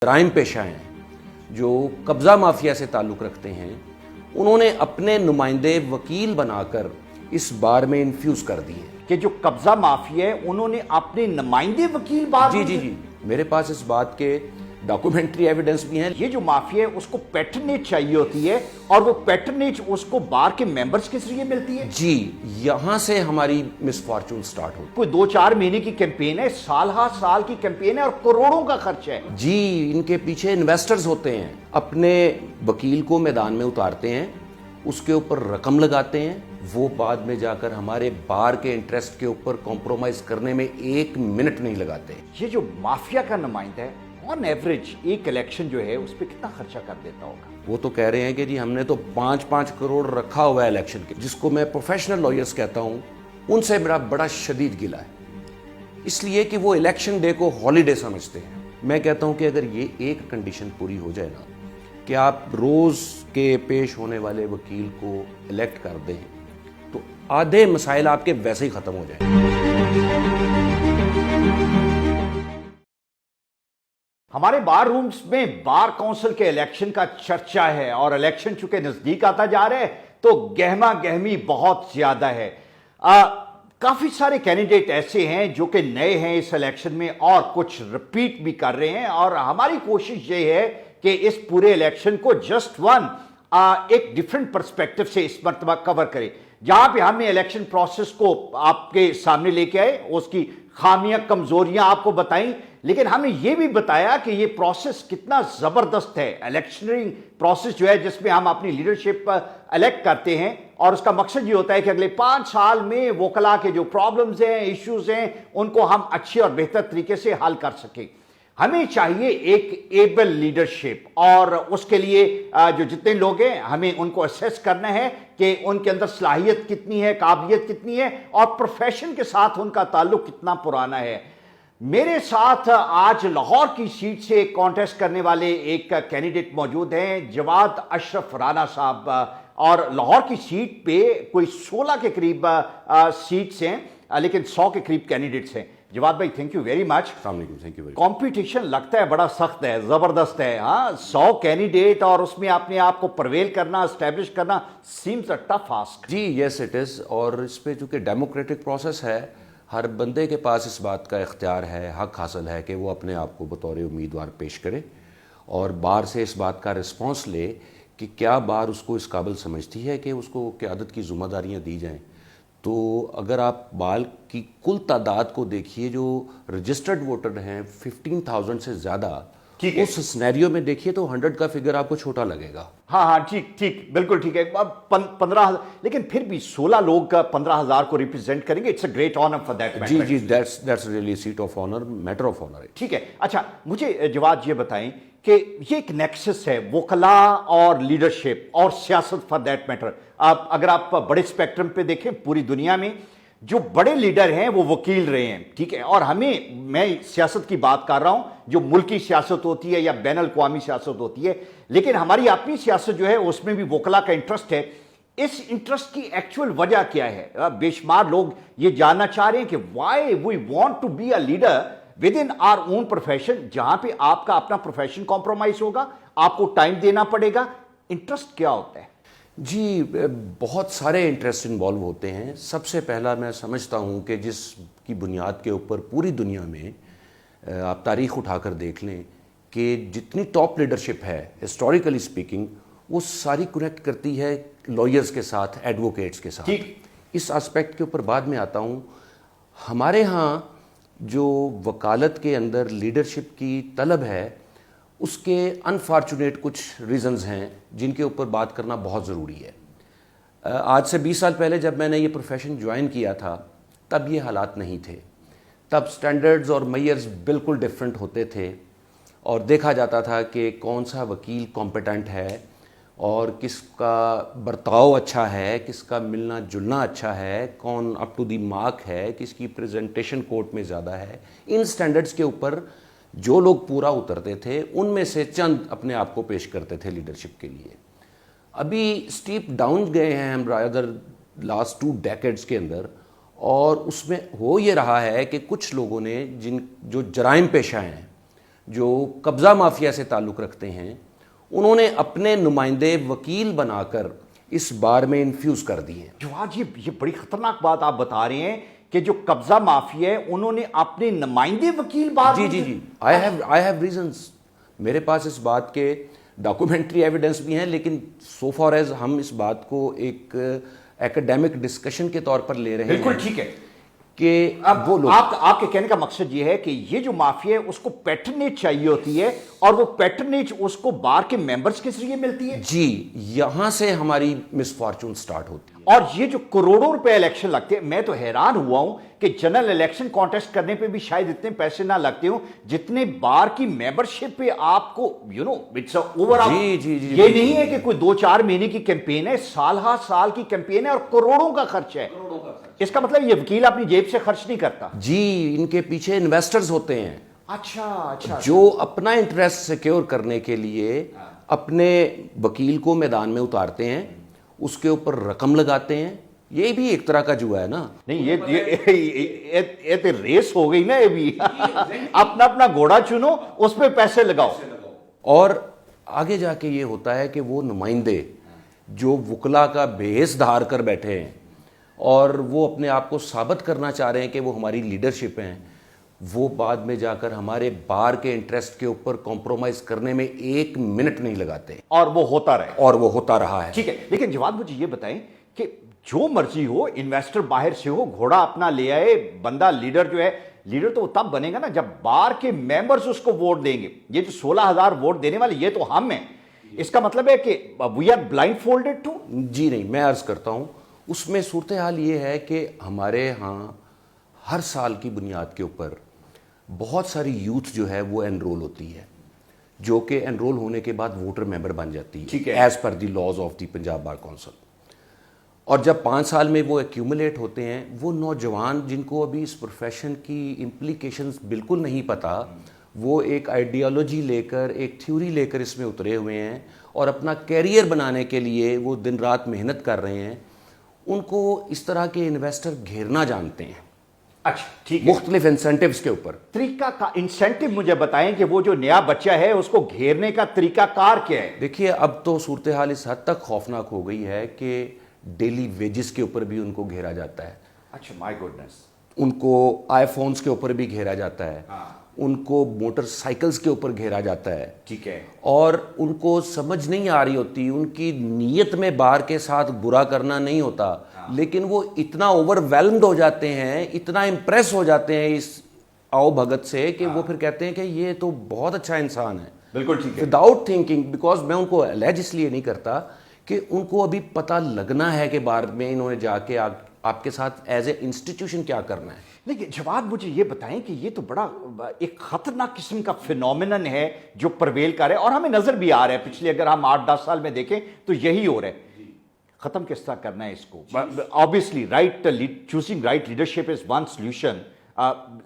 جرائم پیشہ ہیں جو قبضہ مافیا سے تعلق رکھتے ہیں، انہوں نے اپنے نمائندے وکیل بنا کر اس بار میں انفیوز کر دیے کہ جو قبضہ مافیا ہے انہوں نے اپنے نمائندے وکیل بار جی میرے پاس اس بات کے ڈاکومنٹری ایویڈنس بھی ہیں۔ یہ جو مافیا ہے اس کو پیٹرنیج چاہیے ہوتی ہے، اور وہ پیٹرنیج اس کو بار کے ممبرز کے ذریعے ملتی ہے۔ جی یہاں سے ہماری مس فارچون سٹارٹ ہوتی ہے۔ کوئی 2-4 مہینے کی کیمپین ہے، سال ہا سال کی کیمپین ہے، اور کروڑوں کا خرچ ہے۔ جی ان کے پیچھے انویسٹرز ہوتے ہیں، اپنے وکیل کو میدان میں اتارتے ہیں، اس کے اوپر رقم لگاتے ہیں، وہ بعد میں جا کر ہمارے بار کے انٹرسٹ کے اوپر کمپرومائز کرنے میں 1 منٹ نہیں لگاتے۔ یہ جو مافیا کا نمائندہ ہے آن ایوریج ایک الیکشن جو ہے اس پہ کتنا خرچہ کر دیتا ہوگا؟ وہ تو کہہ رہے ہیں کہ جی ہم نے تو 5 کروڑ رکھا ہوا ہے الیکشن کے، جس کو میں پروفیشنل لائرز کہتا ہوں، ان سے میرا بڑا شدید گلہ ہے، اس لیے کہ وہ الیکشن ڈے کو ہالیڈے سمجھتے ہیں۔ میں کہتا ہوں کہ اگر یہ ایک کنڈیشن پوری ہو جائے نا کہ آپ روز کے پیش ہونے والے وکیل کو الیکٹ کر دیں تو آدھے مسائل آپ کے ویسے ہی ختم ہو جائیں۔ ہمارے بار رومز میں بار کونسل کے الیکشن کا چرچا ہے، اور الیکشن چونکہ نزدیک آتا جا رہا ہے تو گہما گہمی بہت زیادہ ہے۔ کافی سارے کینڈیڈیٹ ایسے ہیں جو کہ نئے ہیں اس الیکشن میں، اور کچھ رپیٹ بھی کر رہے ہیں، اور ہماری کوشش یہ ہے کہ اس پورے الیکشن کو جسٹ ون ایک ڈیفرنٹ پرسپیکٹو سے اس مرتبہ کور کرے، جہاں پہ ہم نے الیکشن پروسیس کو آپ کے سامنے لے کے آئے، اس کی خامیاں کمزوریاں آپ کو بتائیں، لیکن ہمیں یہ بھی بتایا کہ یہ پروسیس کتنا زبردست ہے۔ الیکشننگ پروسیس جو ہے جس میں ہم اپنی لیڈرشپ الیکٹ کرتے ہیں، اور اس کا مقصد یہ ہوتا ہے کہ اگلے 5 سال میں وکلاء کے جو پرابلمز ہیں، ایشوز ہیں، ان کو ہم اچھے اور بہتر طریقے سے حل کر سکیں۔ ہمیں چاہیے ایک ایبل لیڈرشپ، اور اس کے لیے جو جتنے لوگ ہیں ہمیں ان کو اسیس کرنا ہے کہ ان کے اندر صلاحیت کتنی ہے، قابلیت کتنی ہے، اور پروفیشن کے ساتھ ان کا تعلق کتنا پرانا ہے۔ میرے ساتھ آج لاہور کی سیٹ سے کانٹیسٹ کرنے والے ایک کینڈیڈیٹ موجود ہیں، جواد اشرف رانا صاحب، اور لاہور کی سیٹ پہ کوئی 16 کے قریب سیٹس ہیں، لیکن 100 کے قریب کینڈیڈیٹس ہیں۔ جواد بھائی تھینک یو ویری مچ۔ السلام علیکم، thank you very much. Competition لگتا ہے بڑا سخت ہے، زبردست ہے، ہاں 100 کینڈیڈیٹ، اور اس میں اپنے آپ کو پرویل کرنا، اسٹیبلش کرنا سیمز اے ٹف آسک۔ جی یس اٹ از، اور اس پہ چونکہ ڈیموکریٹک پروسیس ہے، ہر بندے کے پاس اس بات کا اختیار ہے، حق حاصل ہے کہ وہ اپنے آپ کو بطور امیدوار پیش کرے، اور بار سے اس بات کا رسپانس لے کہ کیا بار اس کو اس قابل سمجھتی ہے کہ اس کو قیادت کی ذمہ داریاں دی جائیں۔ تو اگر آپ بال کی کل تعداد کو دیکھیے جو رجسٹرڈ ووٹر ہیں 15,000 سے زیادہ، اس سینیریو میں دیکھیے تو 100 کا فگر آپ کو چھوٹا لگے گا۔ ہاں ٹھیک بالکل ٹھیک ہے۔ 15,000، لیکن پھر بھی 16 لوگ 15,000 کو ریپرزینٹ کریں گے، it's a great honour for that matter. جی that's really set of honour, matter of honour. ٹھیک ہے، اچھا مجھے جواد یہ بتائیں کہ یہ ایک نیکسس ہے وکلاء اور لیڈرشپ اور سیاست فار دیٹ میٹر۔ اگر آپ بڑے اسپیکٹرم پہ دیکھیں پوری دنیا میں جو بڑے لیڈر ہیں وہ وکیل رہے ہیں، ٹھیک ہے، اور میں سیاست کی بات کر رہا ہوں جو ملکی سیاست ہوتی ہے یا بین الاقوامی سیاست ہوتی ہے، لیکن ہماری اپنی سیاست جو ہے اس میں بھی وکلاء کا انٹرسٹ ہے۔ اس انٹرسٹ کی ایکچول وجہ کیا ہے؟ بے شمار لوگ یہ جاننا چاہ رہے ہیں کہ why we want to be a leader with in our own profession, جہاں پہ آپ کا اپنا پروفیشن کمپرومائز ہوگا، آپ کو ٹائم دینا پڑے گا۔ انٹرسٹ کیا ہوتا ہے؟ جی بہت سارے انٹرسٹ انوالو ہوتے ہیں۔ سب سے پہلا میں سمجھتا ہوں کہ جس کی بنیاد کے اوپر پوری دنیا میں آپ تاریخ اٹھا کر دیکھ لیں کہ جتنی ٹاپ لیڈرشپ ہے ہسٹوریکلی اسپیکنگ، وہ ساری کنیکٹ کرتی ہے لائرز کے ساتھ، ایڈوکیٹس کے ساتھ۔ اس اسپیکٹ کے اوپر بعد میں آتا ہوں۔ ہمارے ہاں جو وکالت کے اندر لیڈرشپ کی طلب ہے، اس کے انفارچونیٹ کچھ ریزنز ہیں جن کے اوپر بات کرنا بہت ضروری ہے۔ آج سے 20 سال پہلے جب میں نے یہ پروفیشن جوائن کیا تھا تب یہ حالات نہیں تھے، تب سٹینڈرڈز اور میئرز بالکل ڈیفرنٹ ہوتے تھے، اور دیکھا جاتا تھا کہ کون سا وکیل کمپیٹنٹ ہے، اور کس کا برتاؤ اچھا ہے، کس کا ملنا جلنا اچھا ہے، کون اپ ٹو دی مارک ہے، کس کی پریزنٹیشن کورٹ میں زیادہ ہے۔ ان سٹینڈرڈز کے اوپر جو لوگ پورا اترتے تھے ان میں سے چند اپنے آپ کو پیش کرتے تھے لیڈرشپ کے لیے۔ ابھی اسٹیپ ڈاؤن گئے ہیں ہم رادر لاسٹ 2 ڈیکیڈز کے اندر، اور اس میں ہو یہ رہا ہے کہ کچھ لوگوں نے جو جرائم پیشہ ہیں، جو قبضہ مافیا سے تعلق رکھتے ہیں انہوں نے اپنے نمائندے وکیل بنا کر اس بار میں انفیوز کر دیے ہیں۔ جواد یہ بڑی خطرناک بات آپ بتا رہے ہیں کہ جو قبضہ مافیا ہے انہوں نے اپنے نمائندے وکیل بار جی آئی ہیو ریزنز، میرے پاس اس بات کے ڈاکومنٹری ایویڈنس بھی ہیں، لیکن سو فار ایز ہم اس بات کو ایک ایکڈیمک ڈسکشن کے طور پر لے رہے ہیں۔ بالکل ٹھیک ہے کہ اب وہ لوگ آپ کے کہنے کا مقصد یہ ہے کہ یہ جو مافیا ہے اس کو پیٹرنیج چاہیے ہوتی ہے اور وہ پیٹرنیج اس کو بار کے ممبرز کے ذریعے ملتی ہے۔ جی یہاں سے ہماری مس فارچون سٹارٹ ہوتی ہے۔ اور یہ جو کروڑوں روپے الیکشن لگتے ہیں، میں تو حیران ہوا ہوں کہ جنرل الیکشن کانٹیسٹ کرنے پہ بھی شاید اتنے پیسے نہ لگتے ہوں جتنے بار کی ممبرشپ پہ آپ کو اٹس اوور آل۔ جی یہ نہیں ہے کہ کوئی 2-4 مہینے کی کیمپین ہے، سال کی کیمپین ہے اور کروڑوں کا خرچ ہے۔ اس کا مطلب یہ وکیل اپنی جیب سے خرچ نہیں کرتا۔ جی ان کے پیچھے انویسٹرز ہوتے ہیں اچھا جو اپنا انٹرسٹ سیکیور کرنے کے لیے اپنے وکیل کو میدان میں اتارتے ہیں، اس کے اوپر رقم لگاتے ہیں۔ یہ بھی ایک طرح کا جوا ہے نا۔ نہیں یہ تو ریس ہو گئی نا، یہ بھی اپنا گھوڑا چنو، اس پہ پیسے لگاؤ۔ اور آگے جا کے یہ ہوتا ہے کہ وہ نمائندے جو وکلا کا بھیس دھار کر بیٹھے ہیں اور وہ اپنے آپ کو ثابت کرنا چاہ رہے ہیں کہ وہ ہماری لیڈرشپ ہیں، وہ بعد میں جا کر ہمارے بار کے انٹرسٹ کے اوپر کمپرومائز کرنے میں 1 منٹ نہیں لگاتے، اور وہ ہوتا رہا ہے۔ ٹھیک ہے، لیکن جواد مجھے یہ بتائیں کہ جو مرضی ہو، انویسٹر باہر سے ہو، گھوڑا اپنا لے آئے، بندہ لیڈر جو ہے، لیڈر تو وہ تب بنے گا نا جب بار کے ممبرز اس کو ووٹ دیں گے۔ یہ جو 16,000 ووٹ دینے والے یہ تو ہم ہیں، اس کا مطلب ہے کہ وی آر بلائنڈ فولڈڈ ٹو۔ جی نہیں، میں عرض کرتا ہوں اس میں صورتحال یہ ہے کہ ہمارے ہاں ہر سال کی بنیاد کے اوپر بہت ساری یوتھ جو ہے وہ انرول ہوتی ہے، جو کہ انرول ہونے کے بعد ووٹر ممبر بن جاتی ہے as per the laws of the Punjab bar council. اور جب 5 سال میں وہ ایکیومولیٹ ہوتے ہیں، وہ نوجوان جن کو ابھی اس پروفیشن کی امپلیکیشنز بالکل نہیں پتہ، وہ ایک آئیڈیالوجی لے کر، ایک تھیوری لے کر اس میں اترے ہوئے ہیں اور اپنا کیریئر بنانے کے لیے وہ دن رات محنت کر رہے ہیں، ان کو اس طرح کے انویسٹر گھیرنا جانتے ہیں۔ اچھا ٹھیک ہے، مختلف انسینٹیوز کے اوپر طریقہ کا انسینٹیو مجھے بتائیں کہ وہ جو نیا بچہ ہے اس کو گھیرنے کا طریقہ کار کیا ہے؟ دیکھیے اب تو صورتحال اس حد تک خوفناک ہو گئی ہے کہ ڈیلی ویجز کے اوپر بھی ان کو گھیرا جاتا ہے، اچھا مائی گوڈنس، ان کو آئی فونز کے اوپر بھی گھیرا جاتا ہے، ان کو موٹر سائیکلز کے اوپر گھیرا جاتا ہے، ٹھیک ہے، اور ان کو سمجھ نہیں آ رہی ہوتی، ان کی نیت میں بار کے ساتھ برا کرنا نہیں ہوتا، لیکن وہ اتنا اوور ویلمڈ ہو جاتے ہیں، اتنا امپریس ہو جاتے ہیں اس آؤ بھگت سے کہ وہ پھر کہتے ہیں کہ یہ تو بہت اچھا انسان ہے، بالکل ٹھیک ہے، وداؤٹ تھنکنگ، بیکاز میں ان کو الج اس لیے نہیں کرتا کہ ان کو ابھی پتہ لگنا ہے کہ بعد میں انہوں نے جا کے آپ کے ساتھ ایز اے انسٹیٹیوشن کیا کرنا ہے۔ لیکن جواد مجھے یہ بتائیں کہ یہ تو بڑا ایک خطرناک قسم کا فینومینن ہے جو پرویل کر رہا ہے اور ہمیں نظر بھی آ رہا ہے، پچھلے اگر ہم 8-10 سال میں دیکھیں تو یہی ہو رہا ہے۔ ختم کس طرح کرنا ہے اس کو؟ obviously choosing right leadership is one solution،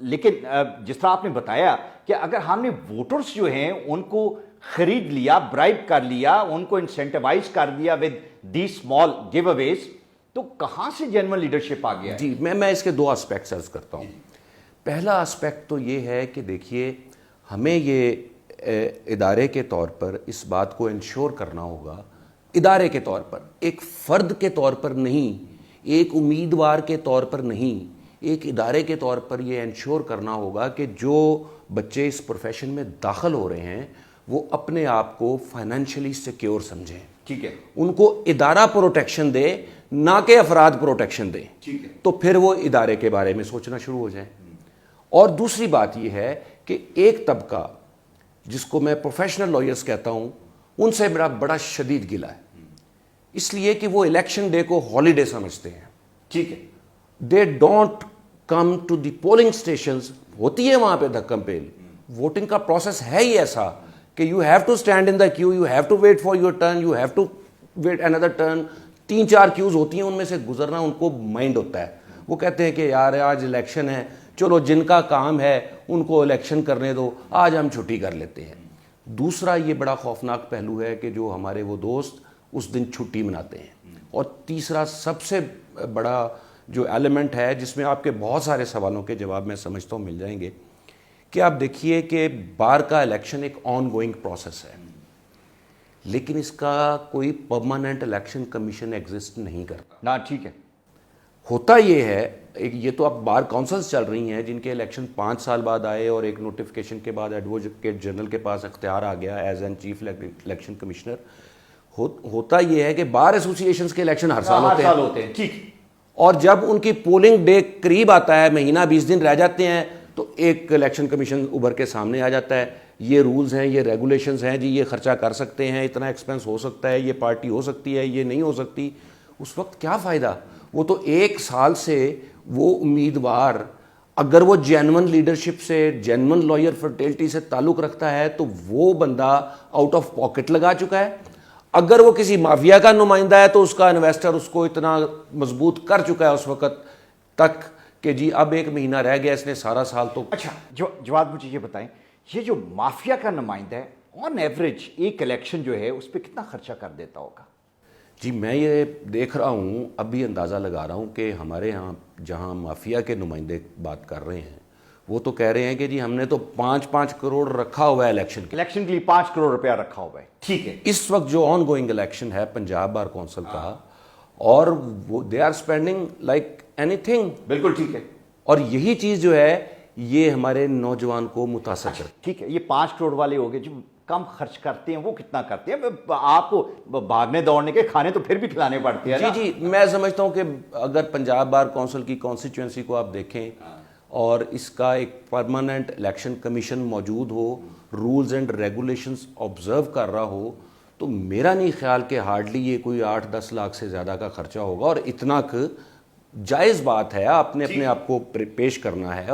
لیکن جس طرح آپ نے بتایا کہ اگر ہم نے ووٹرز جو ہیں ان کو خرید لیا، برائب کر لیا، ان کو انسینٹیوائز کر دیا ود دی اسمال گیو اویز، تو کہاں سے جنرل لیڈرشپ آ گیا ہے؟ جی میں اس کے 2 اسپیکٹس عرض کرتا ہوں۔ پہلا اسپیکٹ تو یہ ہے کہ دیکھیے ہمیں یہ ادارے کے طور پر اس بات کو انشور کرنا ہوگا، ادارے کے طور پر، ایک فرد کے طور پر نہیں، ایک امیدوار کے طور پر نہیں، ایک ادارے کے طور پر یہ انشور کرنا ہوگا کہ جو بچے اس پروفیشن میں داخل ہو رہے ہیں وہ اپنے آپ کو فائنینشلی سیکیور سمجھیں، ٹھیک ہے، ان کو ادارہ پروٹیکشن دے نہ کہ افراد پروٹیکشن دے، ٹھیک ہے، تو پھر وہ ادارے کے بارے میں سوچنا شروع ہو جائیں۔ اور دوسری بات یہ ہے کہ ایک طبقہ جس کو میں پروفیشنل لائرز کہتا ہوں، ان سے میرا بڑا شدید گلہ ہے، اس لیے کہ وہ الیکشن ڈے کو ہالیڈے سمجھتے ہیں، ٹھیک ہے، they don't come to the polling stations, ہوتی ہے وہاں پہ دھکم پیل، ووٹنگ کا پروسیس ہے ہی ایسا کہ you have to stand in the queue, you have to wait for your turn, you have to wait اندر ٹرن، 3-4 کیوز ہوتی ہیں، ان میں سے گزرنا ان کو مائنڈ ہوتا ہے، وہ کہتے ہیں کہ یار آج الیکشن ہے، چلو جن کا کام ہے ان کو الیکشن کرنے دو، آج ہم چھٹی کر لیتے ہیں۔ دوسرا یہ بڑا خوفناک پہلو ہے کہ جو ہمارے وہ دوست اس دن چھٹی مناتے ہیں۔ اور تیسرا سب سے بڑا جو ایلیمنٹ ہے جس میں آپ کے بہت سارے سوالوں کے جواب میں سمجھتا ہوں مل جائیں گے، کہ آپ دیکھیے کہ بار کا الیکشن ایک آن گوئنگ پروسیس ہے، لیکن اس کا کوئی پرماننٹ الیکشن کمیشن ایگزسٹ نہیں کرتا. نا ٹھیک ہے. ہوتا یہ ہے یہ تو اب بار کونسلز چل رہی ہیں جن کے الیکشن 5 سال بعد آئے اور ایک نوٹیفیکیشن کے بعد ایڈوکیٹ جنرل کے پاس اختیار آ گیا as an chief election commissioner. ہوتا یہ ہے کہ بار ایسوسی ایشنز کے الیکشن ہر سال ہوتے ہیں، ٹھیک. اور جب ان کی پولنگ ڈے قریب آتا ہے، مہینہ 20 دن رہ جاتے ہیں، تو ایک الیکشن کمیشن ابھر کے سامنے آ جاتا ہے، یہ رولز ہیں، یہ ریگولیشنز ہیں جی، یہ خرچہ کر سکتے ہیں، اتنا ایکسپینس ہو سکتا ہے، یہ پارٹی ہو سکتی ہے، یہ نہیں ہو سکتی. اس وقت کیا فائدہ؟ وہ تو 1 سال سے وہ امیدوار اگر وہ جینون لیڈرشپ سے، جینون لائر فرٹیلٹی سے تعلق رکھتا ہے تو وہ بندہ آؤٹ آف پاکٹ لگا چکا ہے. اگر وہ کسی مافیا کا نمائندہ ہے تو اس کا انویسٹر اس کو اتنا مضبوط کر چکا ہے اس وقت تک کہ جی اب 1 مہینہ رہ گیا، اس نے سارا سال تو. اچھا جواد مجھے یہ بتائیں، یہ جو مافیا کا نمائندہ ہے آن ایوریج ایک الیکشن جو ہے اس پہ کتنا خرچہ کر دیتا ہوگا؟ جی میں یہ دیکھ رہا ہوں، اب بھی اندازہ لگا رہا ہوں کہ ہمارے ہاں جہاں مافیا کے نمائندے بات کر رہے ہیں وہ تو کہہ رہے ہیں کہ جی ہم نے تو 5-5 کروڑ رکھا ہوا ہے الیکشن کے لیے 5 کروڑ روپیہ رکھا ہوا ہے. ٹھیک ہے. اس وقت جو آن گوئنگ الیکشن ہے پنجاب بار کونسل کا، اور they are spending like anything. بالکل ٹھیک ہے. اور یہی چیز جو ہے یہ ہمارے نوجوان کو متاثر کرتی ہے. ٹھیک ہے. یہ 5 کروڑ والے ہو گئے جو کم خرچ کرتے ہیں، وہ کتنا کرتے ہیں؟ آپ کو بھاگنے دوڑنے کے کھانے تو پھر بھی کھلانے پڑتے ہیں. جی میں سمجھتا ہوں کہ اگر پنجاب بار کونسل کی کانسٹیچوئنسی کو آپ دیکھیں اور اس کا ایک پرماننٹ الیکشن کمیشن موجود ہو، رولز اینڈ ریگولیشنز آبزرو کر رہا ہو، تو میرا نہیں خیال کہ ہارڈلی یہ کوئی 8-10 لاکھ سے زیادہ کا خرچہ ہوگا. اور اتنا جائز بات ہے، آپ نے اپنے آپ کو پیش کرنا ہے.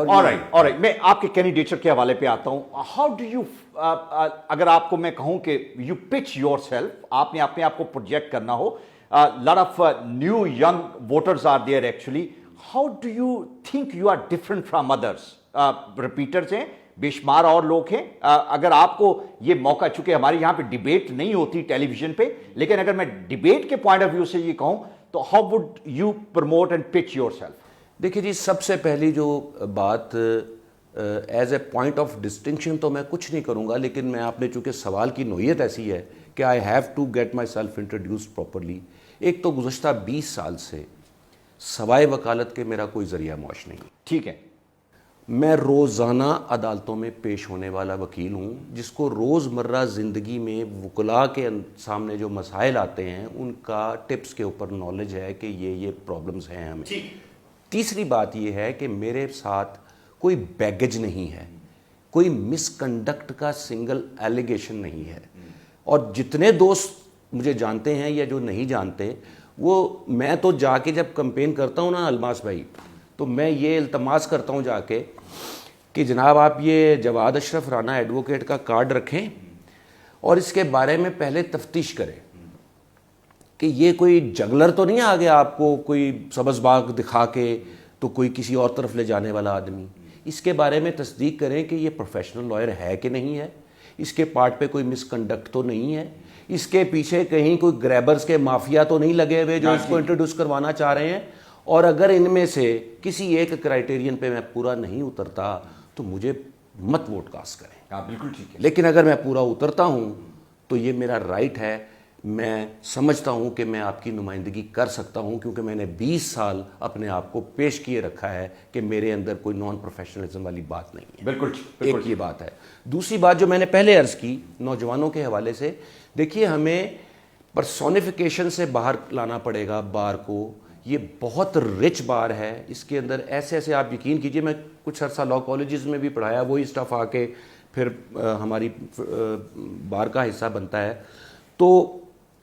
اور میں آپ کے کینڈیڈیچر کے حوالے پہ آتا ہوں. ہاؤ ڈو یو، اگر آپ کو میں کہوں کہ یو پچ یور سیلف، آپ نے اپنے آپ کو پروجیکٹ کرنا ہو، lot of new young voters are there actually, how do you think you are different from others? Repeaters ہیں، بے شمار اور لوگ ہیں. اگر آپ کو یہ موقع، چونکہ ہمارے یہاں پہ ڈیبیٹ نہیں ہوتی ٹیلی ویژن پہ، لیکن اگر میں ڈیبیٹ کے پوائنٹ آف ویو سے یہ کہوں تو how would you promote and pitch your self? دیکھیے جی، سب سے پہلی جو بات as a point of distinction تو میں کچھ نہیں کروں گا، لیکن میں آپ نے چونکہ سوال کی نوعیت ایسی ہے کہ I have to get myself introduced properly. ایک تو گزشتہ 20 سال سے سوائے وکالت کے میرا کوئی ذریعہ معاش نہیں. ٹھیک ہے. میں روزانہ عدالتوں میں پیش ہونے والا وکیل ہوں، جس کو روزمرہ زندگی میں وکلاء کے سامنے جو مسائل آتے ہیں ان کا ٹپس کے اوپر نالج ہے کہ یہ پرابلمز ہیں ہمیں. تیسری بات یہ ہے کہ میرے ساتھ کوئی بیگیج نہیں ہے، کوئی مس کنڈکٹ کا سنگل ایلیگیشن نہیں ہے. اور جتنے دوست مجھے جانتے ہیں یا جو نہیں جانتے، وہ میں تو جا کے جب کمپین کرتا ہوں نا الماس بھائی، تو میں یہ التماس کرتا ہوں جا کے کہ جناب آپ یہ جواد اشرف رانا ایڈوکیٹ کا کارڈ رکھیں اور اس کے بارے میں پہلے تفتیش کریں کہ یہ کوئی جگلر تو نہیں آ گیا آپ کو کوئی سبز باغ دکھا کے تو کوئی کسی اور طرف لے جانے والا آدمی. اس کے بارے میں تصدیق کریں کہ یہ پروفیشنل لائر ہے کہ نہیں ہے، اس کے پارٹ پہ کوئی مس کنڈکٹ تو نہیں ہے، اس کے پیچھے کہیں کوئی گریبرز کے مافیا تو نہیں لگے ہوئے جو اس کو انٹروڈیوس کروانا چاہ رہے ہیں. اور اگر ان میں سے کسی ایک کرائیٹیرین پہ میں پورا نہیں اترتا تو مجھے مت ووٹ کاسٹ کریں. بالکل ٹھیک ہے. لیکن اگر میں پورا اترتا ہوں تو یہ میرا رائٹ ہے. میں سمجھتا ہوں کہ میں آپ کی نمائندگی کر سکتا ہوں کیونکہ میں نے 20 سال اپنے آپ کو پیش کیے رکھا ہے کہ میرے اندر کوئی نان پروفیشنلزم والی بات نہیں ہے. بالکل ایک یہ بات ہے. دوسری بات جو میں نے پہلے عرض کی نوجوانوں کے حوالے سے، دیکھیے ہمیں پرسونیفیکیشن سے باہر لانا پڑے گا بار کو. یہ بہت رچ بار ہے، اس کے اندر ایسے آپ یقین کیجئے، میں کچھ عرصہ لاء کالجز میں بھی پڑھایا، وہی اسٹف آ کے پھر ہماری بار کا حصہ بنتا ہے. تو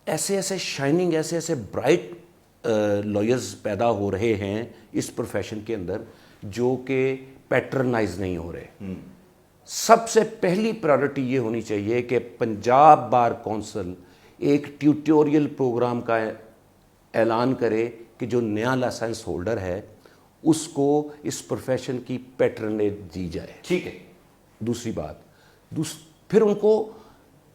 ایسے شائننگ، ایسے برائٹ لائرز پیدا ہو رہے ہیں اس پروفیشن کے اندر جو کہ پیٹرنائز نہیں ہو رہے. سب سے پہلی پرائرٹی یہ ہونی چاہیے کہ پنجاب بار کونسل ایک ٹیوٹوریل پروگرام کا اعلان کرے کہ جو نیا لائسنس ہولڈر ہے اس کو اس پروفیشن کی پیٹرنیج دی جائے. ٹھیک ہے. دوسری بات، پھر ان کو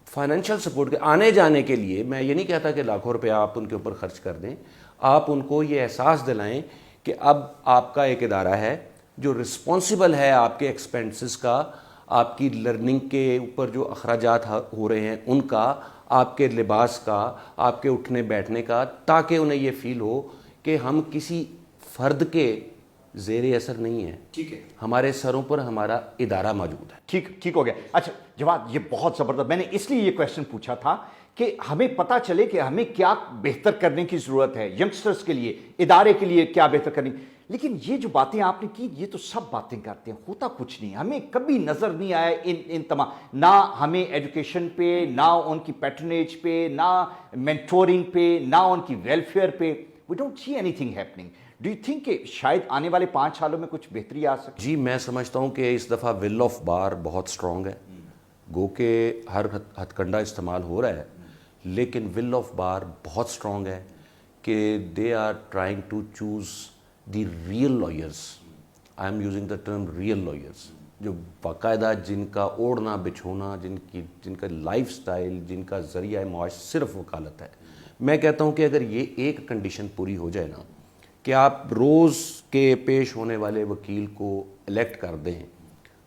فائنینشیل سپورٹ کے آنے جانے کے لیے، میں یہ نہیں کہتا کہ لاکھوں روپے آپ ان کے اوپر خرچ کر دیں، آپ ان کو یہ احساس دلائیں کہ اب آپ کا ایک ادارہ ہے جو رسپانسبل ہے آپ کے ایکسپینسز کا. آپ کی لرننگ کے اوپر جو اخراجات ہو رہے ہیں ان کا، آپ کے لباس کا، آپ کے اٹھنے بیٹھنے کا، تاکہ انہیں یہ فیل ہو کہ ہم کسی فرد کے زیر اثر نہیں ہیں. ٹھیک ہے، ہمارے سروں پر ہمارا ادارہ موجود ہے. ٹھیک ہو گیا. اچھا جواد، یہ بہت زبردست. میں نے اس لیے یہ کویشچن پوچھا تھا کہ ہمیں پتا چلے کہ ہمیں کیا بہتر کرنے کی ضرورت ہے، ینگسٹرز کے لیے، ادارے کے لیے کیا بہتر کرنی. لیکن یہ جو باتیں آپ نے کی، یہ تو سب باتیں کرتے ہیں، ہوتا کچھ نہیں. ہمیں کبھی نظر نہیں آیا ان تمام، نہ ہمیں ایجوکیشن پہ، نہ ان کی پیٹرنیج پہ، نہ مینٹورنگ پہ، نہ ان کی ویلفیئر پہ. We don't see anything happening. Do you think کہ شاید آنے والے 5 سالوں میں کچھ بہتری آ سکے؟ جی میں سمجھتا ہوں کہ اس دفعہ ول آف بار بہت سٹرونگ ہے. گو کہ ہر ہتھ کنڈا استعمال ہو رہا ہے، لیکن ول آف بار بہت سٹرونگ ہے کہ they are trying to choose the real lawyers. I am using the term real lawyers, جو باقاعدہ جن کا اوڑھنا بچھونا، جن کا لائف سٹائل، جن کا ذریعہ معاش صرف وکالت ہے. میں کہتا ہوں کہ اگر یہ ایک کنڈیشن پوری ہو جائے نا، کہ آپ روز کے پیش ہونے والے وکیل کو الیکٹ کر دیں،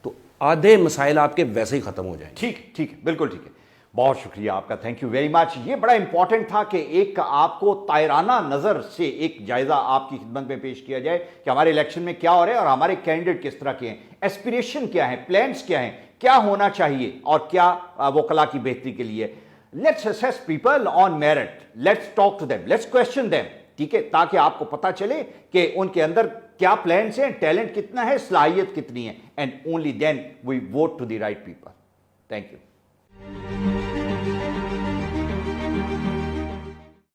تو آدھے مسائل آپ کے ویسے ہی ختم ہو جائیں. ٹھیک، بالکل ٹھیک ہے. بہت شکریہ آپ کا، تھینک یو ویری مچ. یہ بڑا امپورٹنٹ تھا کہ ایک آپ کو طائرانہ نظر سے ایک جائزہ آپ کی خدمت میں پیش کیا جائے کہ ہمارے الیکشن میں کیا ہو رہا ہے اور ہمارے کینڈیڈیٹ کس طرح کے ہیں، ایسپریشن کیا ہیں، پلانس کیا ہیں، کیا ہونا چاہیے اور کیا وکلا کی بہتری کے لیے. Let's assess people on merit, let's talk to them, let's question them. ٹھیک ہے، تاکہ آپ کو پتا چلے کہ ان کے اندر کیا پلانس ہیں، ٹیلنٹ کتنا ہے، صلاحیت کتنی ہے. And only then we vote to the right people. Thank you.